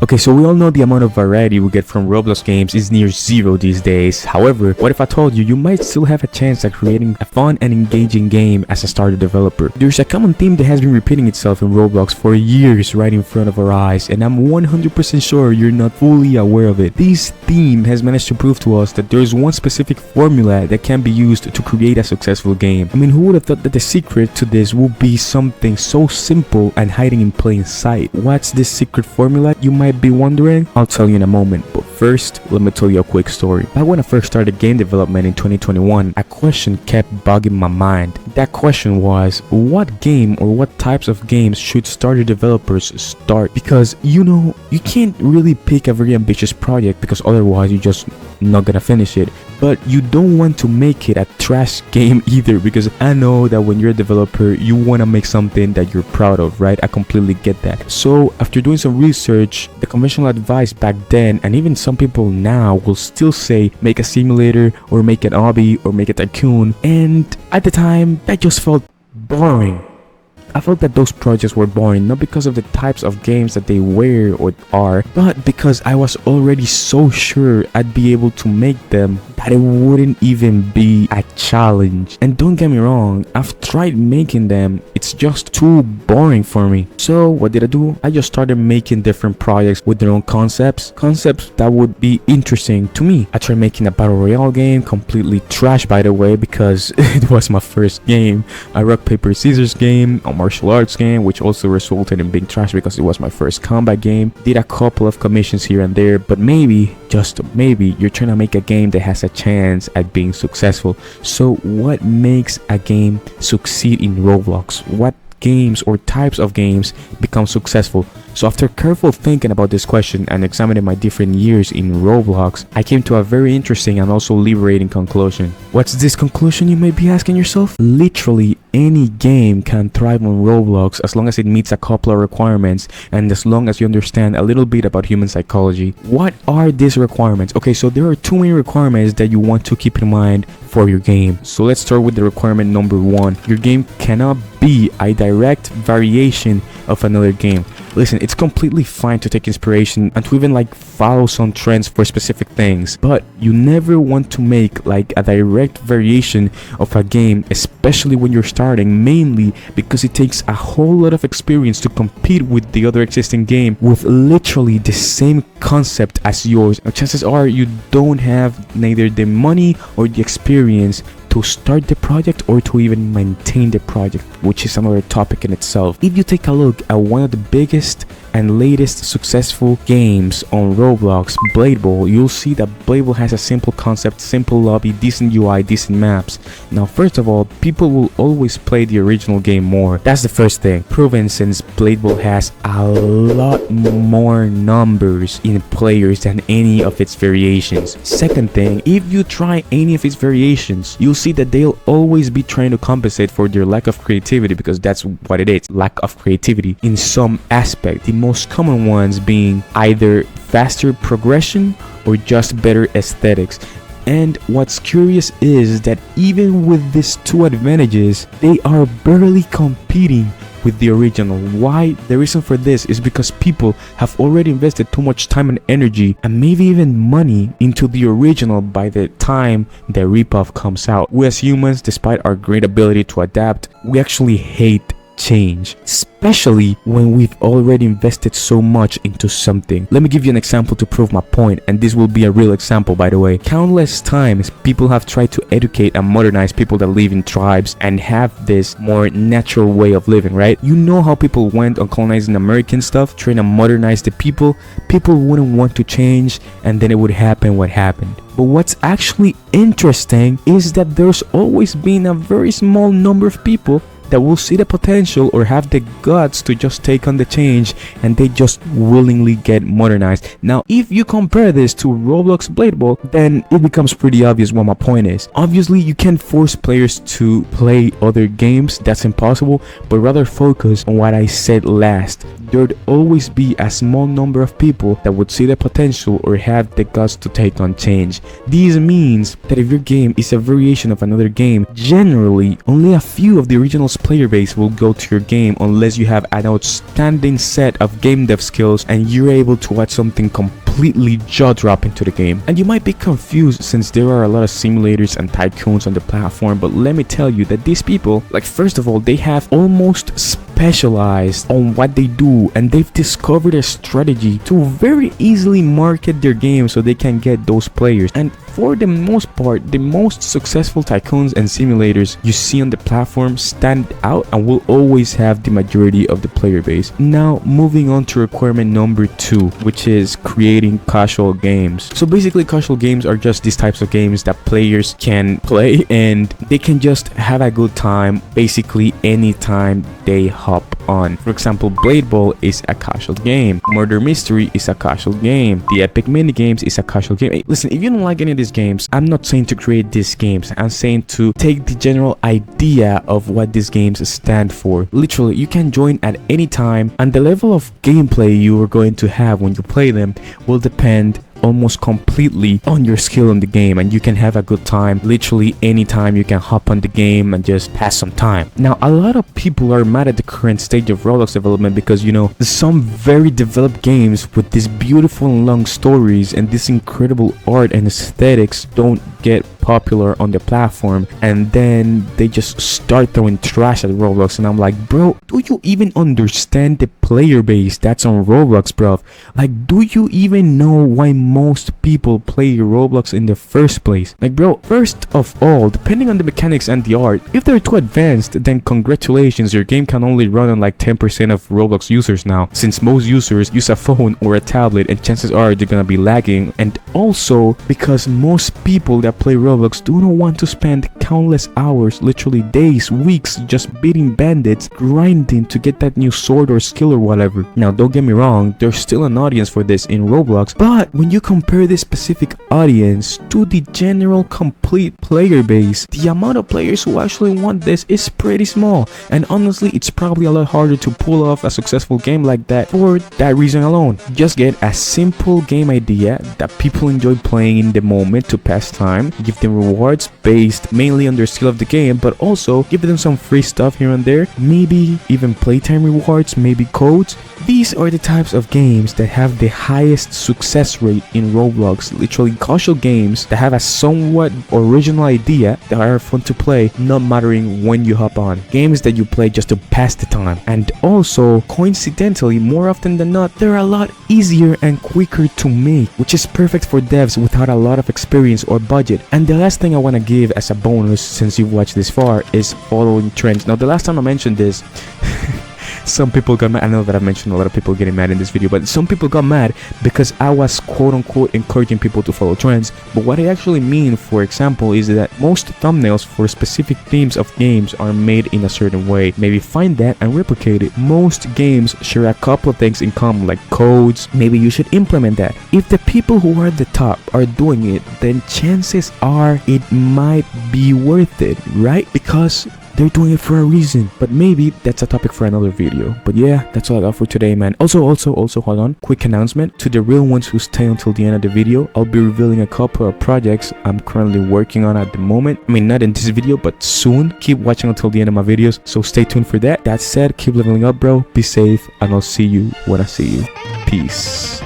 Okay, so we all know the amount of variety we get from Roblox games is near zero these days. However, what if I told you might still have a chance at creating a fun and engaging game as a starter developer? There's a common theme that has been repeating itself in Roblox for years right in front of our eyes, and I'm 100% sure you're not fully aware of it. This theme has managed to prove to us that there's one specific formula that can be used to create a successful game. I mean, who would have thought that the secret to this would be something so simple and hiding in plain sight? What's this secret formula, you might be wondering? I'll tell you in a moment, but first, let me tell you a quick story. Back when I first started game development in 2021, a question kept bugging my mind. That question was, what game or what types of games should starter developers start? Because, you know, you can't really pick a very ambitious project because otherwise you're just not gonna finish it. But you don't want to make it a trash game either, because I know that when you're a developer, you want to make something that you're proud of, right? I completely get that. So after doing some research, the conventional advice back then, and even some people now, will still say make a simulator or make an hobby or make a tycoon. And at the time, that just felt boring. I felt that those projects were boring, not because of the types of games that they were or are, but because I was already so sure I'd be able to make them that it wouldn't even be a challenge. And don't get me wrong, I've tried making them, it's just too boring for me. So what did I do? I just started making different projects with their own concepts that would be interesting to me. I tried making a battle royale game, completely trash by the way, because it was my first game. A rock paper scissors game, a martial arts game, which also resulted in being trash because it was my first combat game. Did a couple of commissions here and there, but maybe, just maybe, you're trying to make a game that has a chance at being successful. So what makes a game succeed in Roblox? What games or types of games become successful? So after careful thinking about this question and examining my different years in Roblox, I came to a very interesting and also liberating conclusion. What's this conclusion, you may be asking yourself? Literally any game can thrive on Roblox as long as it meets a couple of requirements and as long as you understand a little bit about human psychology. What are these requirements? Okay, so there are two main requirements that you want to keep in mind for your game. So let's start with the requirement number one. Your game cannot be a direct variation of another game. Listen, it's completely fine to take inspiration and to even like follow some trends for specific things, but you never want to make like a direct variation of a game, especially when you're starting, mainly because it takes a whole lot of experience to compete with the other existing game with literally the same concept as yours. And chances are you don't have neither the money or the experience to start the project or to even maintain the project, which is another topic in itself. If you take a look at one of the biggest and latest successful games on Roblox, Blade Bowl, you'll see that Blade Bowl has a simple concept, simple lobby, decent UI, decent maps. Now, first of all, people will always play the original game more. That's the first thing, proven since Blade Bowl has a lot more numbers in players than any of its variations. Second thing, if you try any of its variations, you'll see that they'll always be trying to compensate for their lack of creativity, because that's what it is, lack of creativity in some aspect. The most common ones being either faster progression or just better aesthetics. And what's curious is that even with these two advantages, they are barely competing with the original. Why? The reason for this is because people have already invested too much time and energy and maybe even money into the original by the time the ripoff comes out. We as humans, despite our great ability to adapt, we actually hate change, especially when we've already invested so much into something. Let me give you an example to prove my point, and this will be a real example, by the way. Countless times people have tried to educate and modernize people that live in tribes and have this more natural way of living, right? You know how people went on colonizing American stuff, trying to modernize the people wouldn't want to change, and then it would happen what happened. But what's actually interesting is that there's always been a very small number of people that will see the potential or have the guts to just take on the change, and they just willingly get modernized. Now, if you compare this to Roblox Blade Bowl, then it becomes pretty obvious what my point is. Obviously, you can't force players to play other games, that's impossible, but rather focus on what I said last. There'd always be a small number of people that would see the potential or have the guts to take on change. This means that if your game is a variation of another game, generally only a few of the original player base will go to your game unless you have an outstanding set of game dev skills and you're able to add something completely jaw-dropping to the game. And you might be confused since there are a lot of simulators and tycoons on the platform, but let me tell you that these people, like, first of all, they have almost specialized on what they do, and they've discovered a strategy to very easily market their game so they can get those players. And for the most part, the most successful tycoons and simulators you see on the platform stand out and will always have the majority of the player base. Now, moving on to requirement number 2, which is creating casual games. So basically, casual games are just these types of games that players can play and they can just have a good time basically anytime they hop on. For example, Blade Ball is a casual game. Murder Mystery is a casual game. The Epic Mini Games is a casual game. Hey, listen, if you don't like any of these games, I'm not saying to create these games. I'm saying to take the general idea of what these games stand for. Literally, you can join at any time, and the level of gameplay you are going to have when you play them will depend almost completely on your skill in the game, and you can have a good time literally anytime. You can hop on the game and just pass some time. Now, a lot of people are mad at the current stage of Roblox development because, you know, some very developed games with these beautiful and long stories and this incredible art and aesthetics don't get popular on the platform, and then they just start throwing trash at Roblox. And I'm like, bro, do you even understand the player base that's on Roblox, bro? Like, do you even know why most people play Roblox in the first place? Like, bro, first of all, depending on the mechanics and the art, if they're too advanced, then congratulations, your game can only run on like 10% of Roblox users now, since most users use a phone or a tablet, and chances are they're gonna be lagging. And also because most people that play Roblox do not want to spend countless hours, literally days, weeks, just beating bandits, grinding to get that new sword or skill or whatever. Now, don't get me wrong, there's still an audience for this in Roblox, but when you compare this specific audience to the general complete player base, the amount of players who actually want this is pretty small. And honestly, it's probably a lot harder to pull off a successful game like that for that reason alone. Just get a simple game idea that people enjoy playing in the moment to pass time, give them rewards based mainly on their skill of the game, but also give them some free stuff here and there, maybe even playtime rewards, maybe codes. These are the types of games that have the highest success rate in Roblox. Literally casual games that have a somewhat original idea that are fun to play, not mattering when you hop on. Games that you play just to pass the time. And also, coincidentally, more often than not, they're a lot easier and quicker to make, which is perfect for devs without a lot of experience or budget. And the last thing I want to give as a bonus, since you've watched this far, is following trends. Now, the last time I mentioned this, some people got mad. I know that I've mentioned a lot of people getting mad in this video, but some people got mad because I was quote-unquote encouraging people to follow trends. But what I actually mean, for example, is that most thumbnails for specific themes of games are made in a certain way. Maybe find that and replicate it. Most games share a couple of things in common, like codes. Maybe you should implement that. If the people who are at the top are doing it, then chances are it might be worth it, right? Because they're doing it for a reason. But maybe that's a topic for another video. But yeah, that's all I got for today, man. Also, hold on, quick announcement to the real ones who stay until the end of the video. I'll be revealing a couple of projects I'm currently working on at the moment. I mean, not in this video, but soon. Keep watching until the end of my videos, so stay tuned for that. That said, keep leveling up, bro. Be safe, and I'll see you when I see you. Peace.